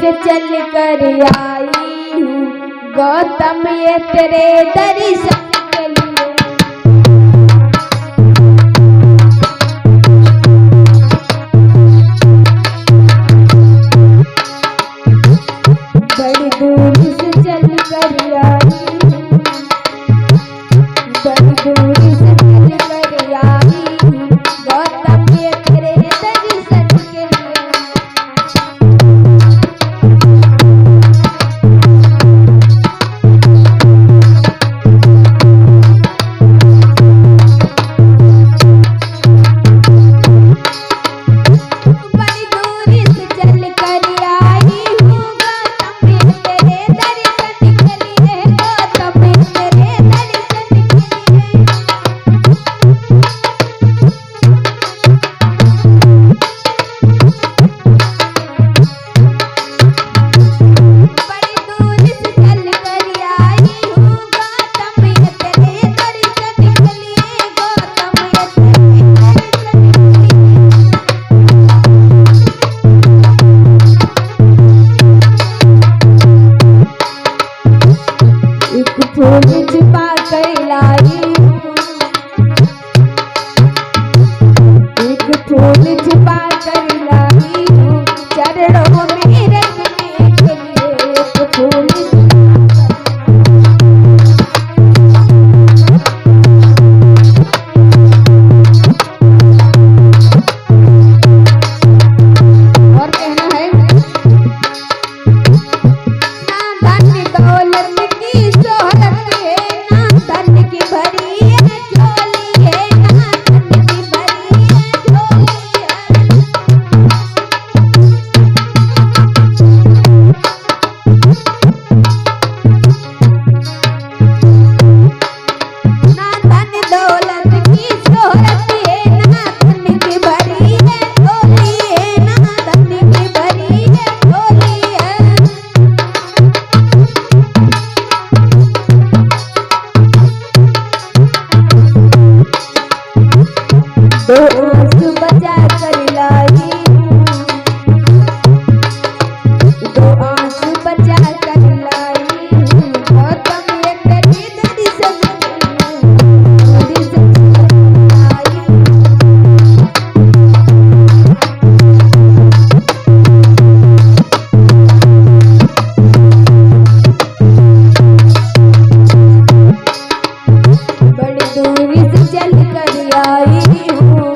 से चल कर आई हूँ गौतम ये तेरे दर्शन के लिए। बड़ी दूर से चल कर आई हूँ, बड़ी दूर से चल कर आई हूँ गौतम ये तेरे दर्शन के लिए। फूल छुपा कर लाई हूँ, एक फूल छुपा कर लाई हूँ चरणों में रखने के लिए। एक फूल और कहना है ना धन दौलत की शोहरत है, ना धन की भरी है झोली है, ना धन की भरी है झोली है। ना धन दौलत की शोहरत है, ना धन की भरी है झोली है, ना धन की भरी है झोली है। दो आंसू बचा कर लाई हूँ, दो आंसू बचा कर लाई हूँ गौतम ये तेरे दर्शन आई हूँ। बड़ी दूरी से चल कर आई हूँ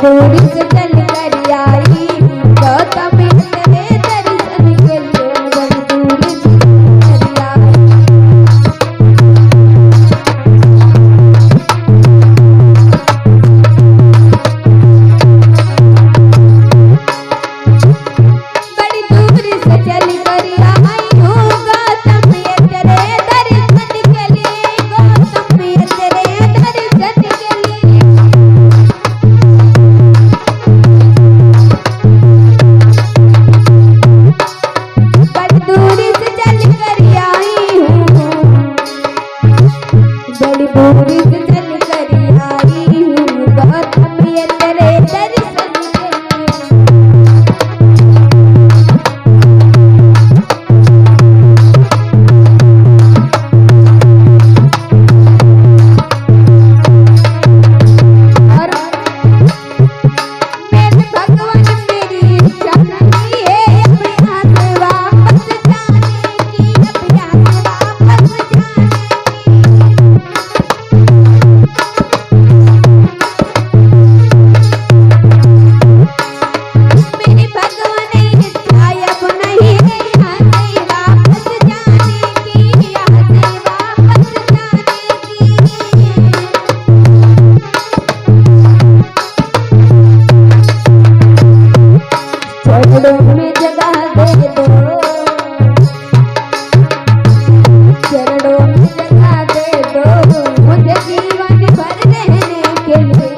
दूर से चल कर आई गौतम तेरे दर्शन के लिए, बड़ी दूर से चल कर आई। बड़ी दूर से चल कर आई हूँ गौतम तेरे दर्शन के लिए, गौतम तेरे दर्शन के लिए। बड़ी दूर से चल कर आई हूँ, बड़ी दूर से चल कर आई हूँ गौतम तेरे दर्शन के लिए। और मेरे भगवान मेरी इच्छा नहीं है अपने हाथ वापस जाने की, अपने हाथ वापस जाने की। मेरे भगवान इच्छा अब नहीं है यहाँ से वापस जाने की, यहाँ से वापस जाने की। चरणों में जगह दे दो, चरणों में जगह दे दो मुझे जीवन भर रहने के लिए।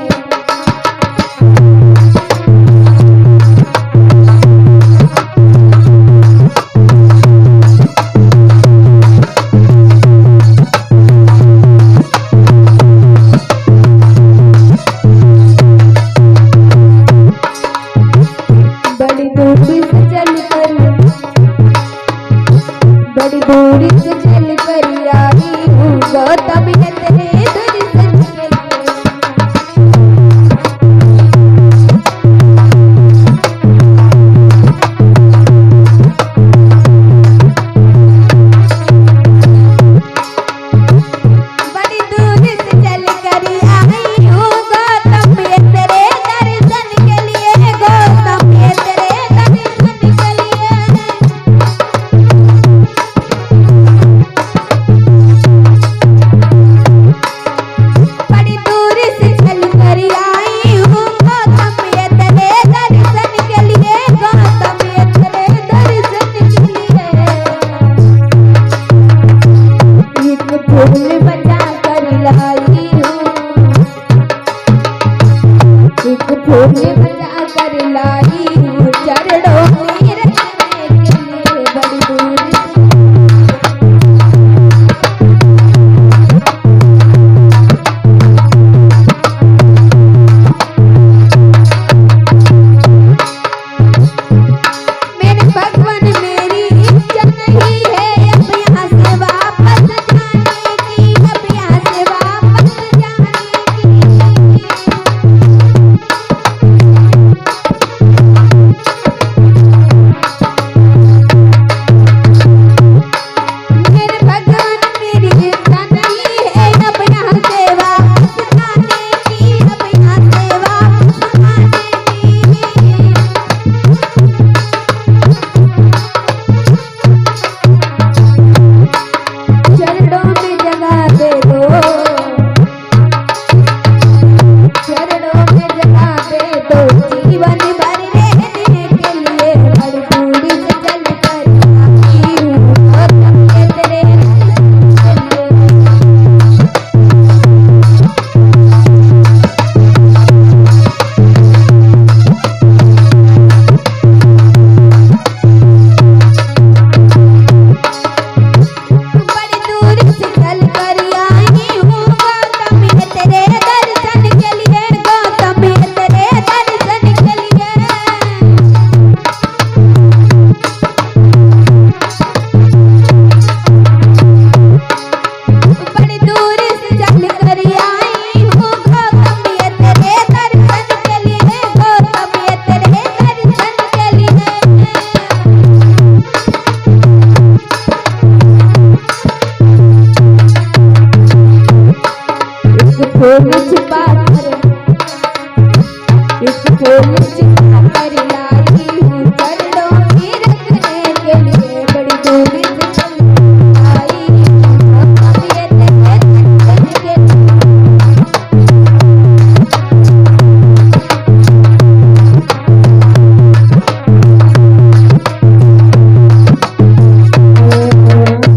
बड़ी दूर से चल कर, बड़ी दूर से चल कर आई हूँ गौतम तेरे दर्शन के लिए। बड़ी दूर से चल कर आई हूँ गौतम तेरे दर्शन के लिए, गौतम तेरे दर्शन के लिए। बड़ी दूर से चल कर आई हूँ गौतम तेरे दर्शन के लिए, गौतम तेरे दर्शन के लिए। एक फूल बचा कर लाई हूँ, एक फूल बचा कर लाई हूँ चरणों में रखने के लिए। बड़ी दूर से मेरे भगवान मेरी इच्छा नहीं है अब यहाँ से वापस जाने की, अब यहाँ से वापस जाने की। मेरे भगवान मेरी इच्छा नहीं है अब यहाँ से वापस जाने की, अब यहाँ से वापस जाने की। चरणों में जगह दे दो, चरणों में जगह दे दो जीवन भर रहने के लिए। बड़ी दूर से चल कर आई हूँ गौतम तेरे दर्शन के लिए। बड़ी दूर से चल कर आई हूँ गौतम तेरे दर्शन के लिए, गौतम तेरे दर्शन के लिए। बड़ी दूर से चल कर आई हूँ गौतम तेरे दर्शन के लिए, गौतम तेरे दर्शन के लिए। एक फूल छिपा कर, एक फूल